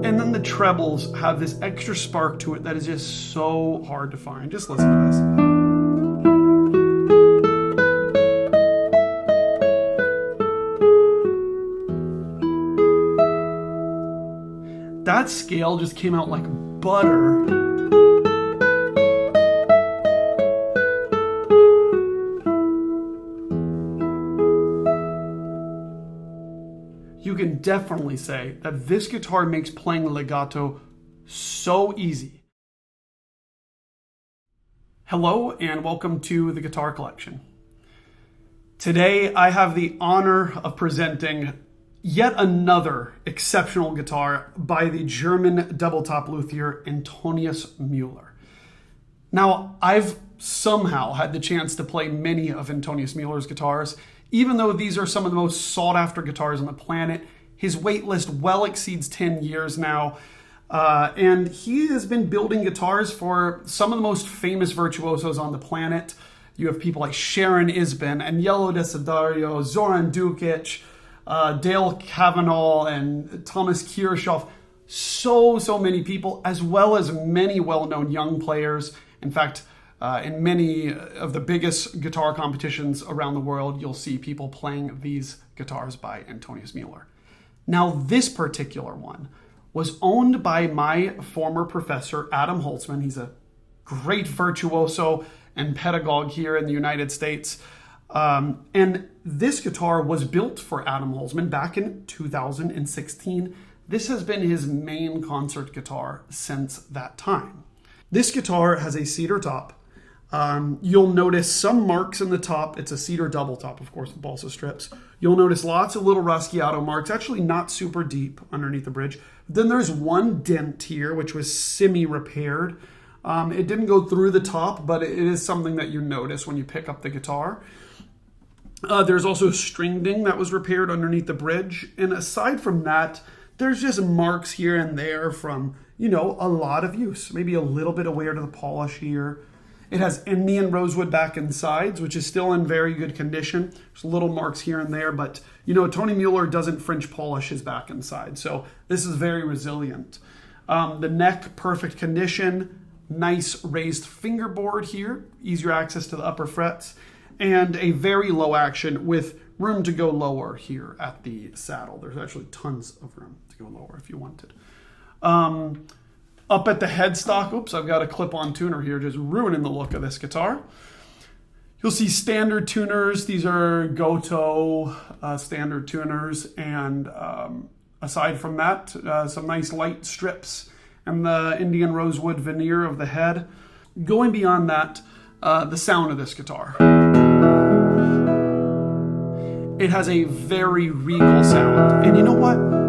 And then the trebles have this extra spark to it that is just so hard to find. Just listen to this. That scale just came out like butter. You can definitely say that this guitar makes playing legato so easy. Hello and welcome to the Guitar Collection. Today I have the honor of presenting yet another exceptional guitar by the German double-top luthier Antonius Müeller. Now, I've somehow had the chance to play many of Antonius Müller's guitars. Even though these are some of the most sought-after guitars on the planet, his wait list well exceeds 10 years now. And he has been building guitars for some of the most famous virtuosos on the planet. You have people like Sharon Isbin, Aniello Desiderio, Zoran Dukić, Dale Kavanagh, and Thomas Kirchhoff. So many people, as well as many well-known young players. In fact, in many of the biggest guitar competitions around the world, you'll see people playing these guitars by Antonius Müller. Now, this particular one was owned by my former professor, Adam Holzman. He's a great virtuoso and pedagogue here in the United States. And this guitar was built for Adam Holzman back in 2016. This has been his main concert guitar since that time. This guitar has a cedar top. You'll notice some marks in the top. It's a cedar double top, of course, with balsa strips. You'll notice lots of little Raschiato marks, actually not super deep underneath the bridge. Then there's one dent here, which was semi-repaired. It didn't go through the top, but it is something that you notice when you pick up the guitar. There's also a string ding that was repaired underneath the bridge. And aside from that, there's just marks here and there from, a lot of use. Maybe a little bit of wear to the polish here. It has Indian rosewood back and sides, which is still in very good condition. There's little marks here and there, but Tony Müller doesn't French polish his back and sides, so this is very resilient. The neck, perfect condition. Nice raised fingerboard here, easier access to the upper frets, and a very low action with room to go lower here at the saddle. There's actually tons of room to go lower if you wanted. Up at the headstock, oops, I've got a clip-on tuner here, just ruining the look of this guitar. You'll see standard tuners. These are Goto standard tuners. And aside from that, some nice light strips and the Indian rosewood veneer of the head. Going beyond that, the sound of this guitar. It has a very regal sound. And you know what?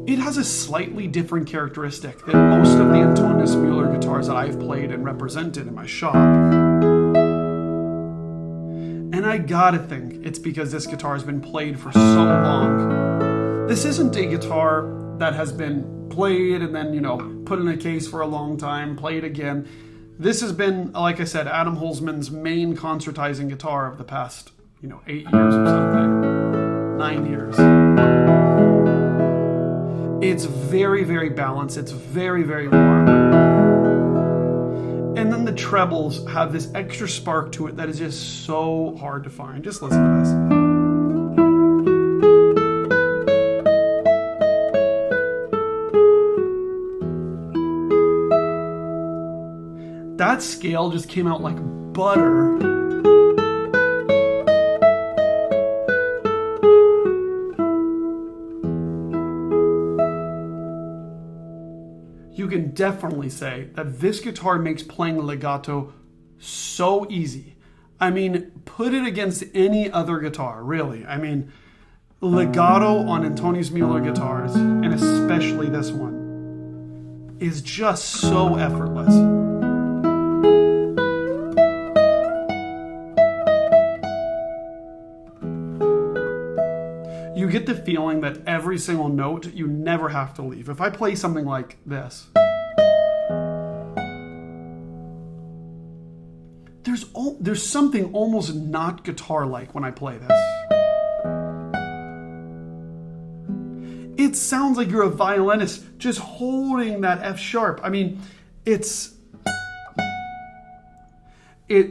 It has a slightly different characteristic than most of the Antonius Müller guitars that I've played and represented in my shop. And I gotta think it's because this guitar has been played for so long. This isn't a guitar that has been played and then, put in a case for a long time, played again. This has been, like I said, Adam Holzman's main concertizing guitar of the past, 8 years or something. 9 years. It's very balanced. It's very warm. And then the trebles have this extra spark to it that is just so hard to find. Just listen to this. That scale just came out like butter. You can definitely say that this guitar makes playing legato so easy. I mean, put it against any other guitar, really. I mean, legato on Antonius Müller guitars, and especially this one, is just so effortless. You get the feeling that every single note you never have to leave. If I play something like this, there's something almost not guitar-like when I play this. it sounds like you're a violinist just holding that F sharp. I mean, it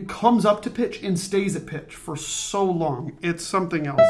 comes up to pitch and stays at pitch for so long. It's something else.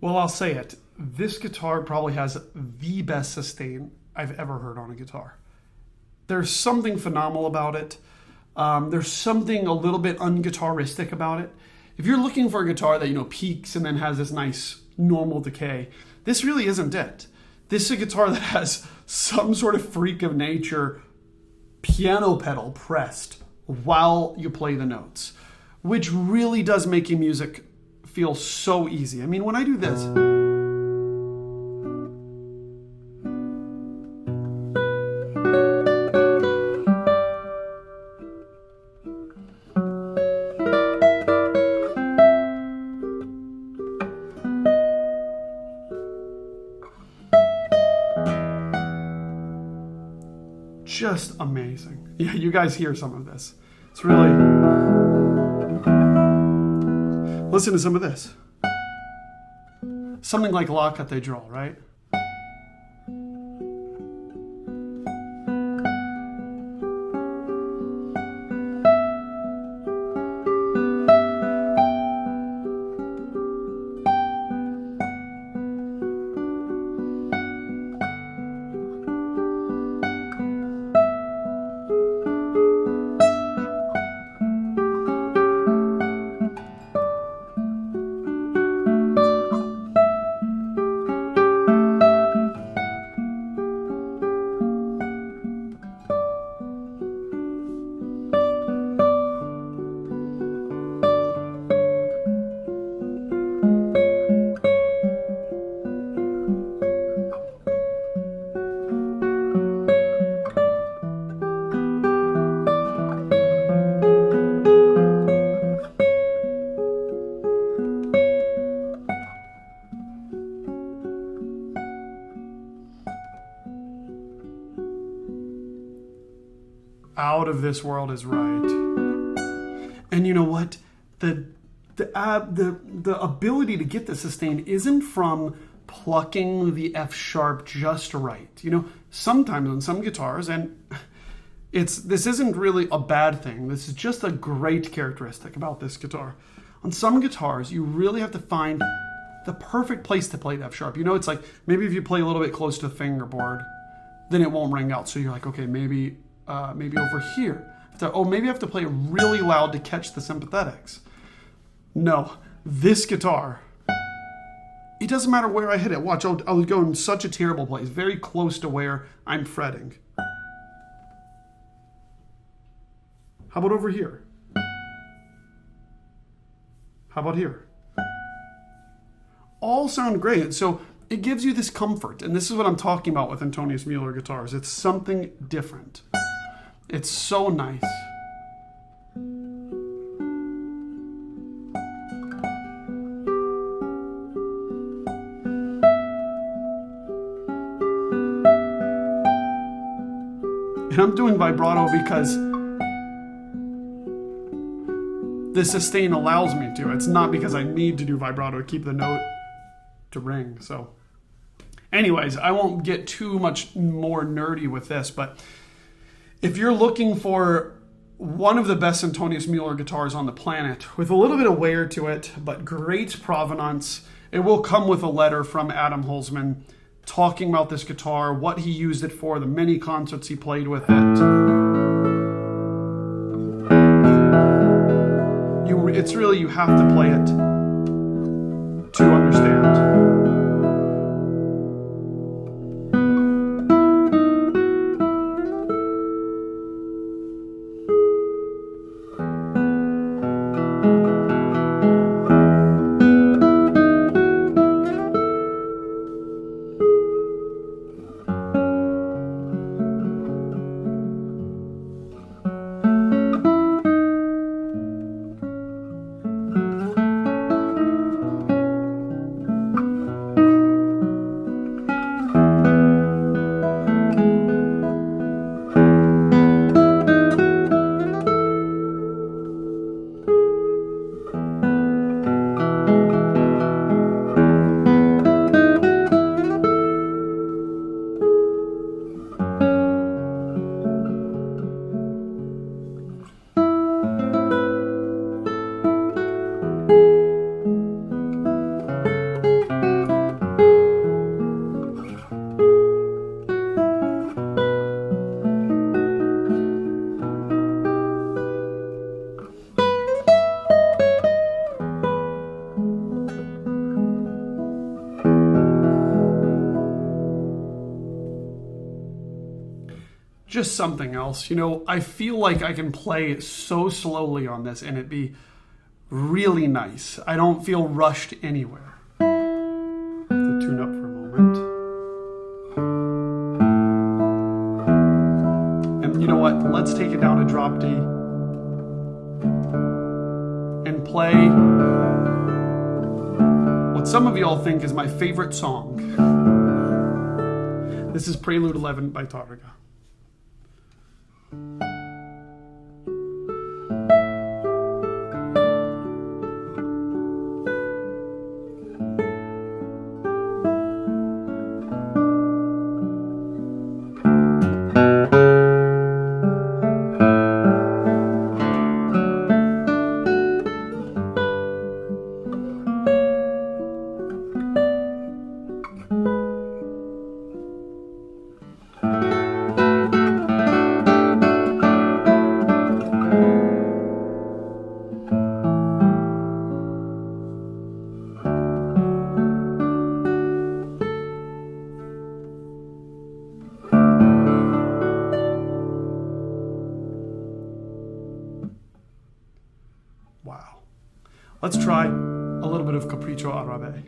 Well, I'll say it. This guitar probably has the best sustain I've ever heard on a guitar. There's something phenomenal about it. There's something a little bit unguitaristic about it. If you're looking for a guitar that, peaks and then has this nice normal decay, this really isn't it. This is a guitar that has some sort of freak of nature piano pedal pressed while you play the notes, which really does make your music feel so easy. I mean, when I do this, just amazing. Yeah, you guys hear some of this. It's really... Listen to some of this. Something like La Catedral, right? Out of this world is right. And you know what? The ability to get the sustain isn't from plucking the F sharp just right. Sometimes on some guitars, and this isn't really a bad thing. This is just a great characteristic about this guitar. On some guitars, you really have to find the perfect place to play the F sharp. It's like maybe if you play a little bit close to the fingerboard, then it won't ring out. So you're like, okay, maybe over here. Maybe I have to play really loud to catch the sympathetics. No, this guitar, it doesn't matter where I hit it. Watch, I'll go in such a terrible place, very close to where I'm fretting. How about over here? How about here? all sound great. So it gives you this comfort. And this is what I'm talking about with Antonius Mueller guitars. It's something different. It's so nice. And I'm doing vibrato because the sustain allows me to. It's not because I need to do vibrato to keep the note to ring. So anyways, I won't get too much more nerdy with this, but if you're looking for one of the best Antonius Mueller guitars on the planet, with a little bit of wear to it, but great provenance, it will come with a letter from Adam Holzman talking about this guitar, what he used it for, the many concerts he played with it. It's really, you have to play it to understand. Just something else. You know, I feel like I can play so slowly on this and it be really nice. I don't feel rushed anywhere. To tune up for a moment. And you know what? Let's take it down to drop D and play what some of y'all think is my favorite song. This is Prelude 11 by Tárrega. Wow. Let's try a little bit of Capricho árabe.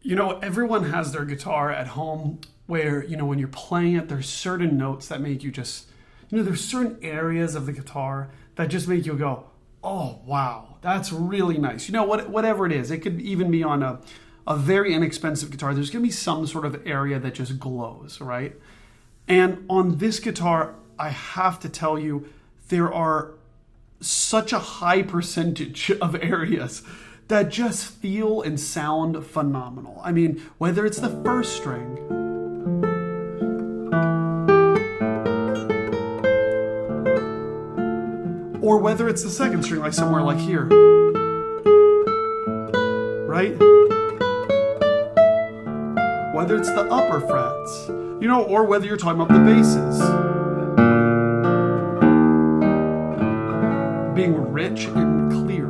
You know, everyone has their guitar at home where, you know, when you're playing it, there's certain notes that make you just, there's certain areas of the guitar that just make you go, oh, wow, that's really nice. Whatever it is, it could even be on a very inexpensive guitar. There's going to be some sort of area that just glows, right? And on this guitar, I have to tell you, there are such a high percentage of areas that just feel and sound phenomenal. I mean, whether it's the first string, or whether it's the second string, like somewhere like here, right? Whether it's the upper frets, or whether you're talking about the basses, being rich and clear.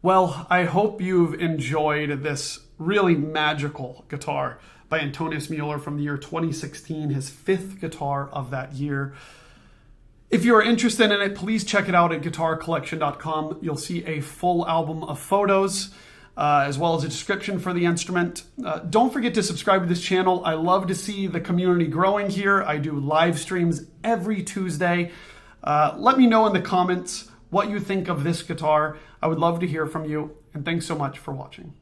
Well, I hope you've enjoyed this really magical guitar by Antonius Mueller from the year 2016, his 5th guitar of that year. If you are interested in it, please check it out at guitarcollection.com. You'll see a full album of photos, as well as a description for the instrument. Don't forget to subscribe to this channel. I love to see the community growing here. I do live streams every Tuesday. Let me know in the comments what you think of this guitar. I would love to hear from you, and thanks so much for watching.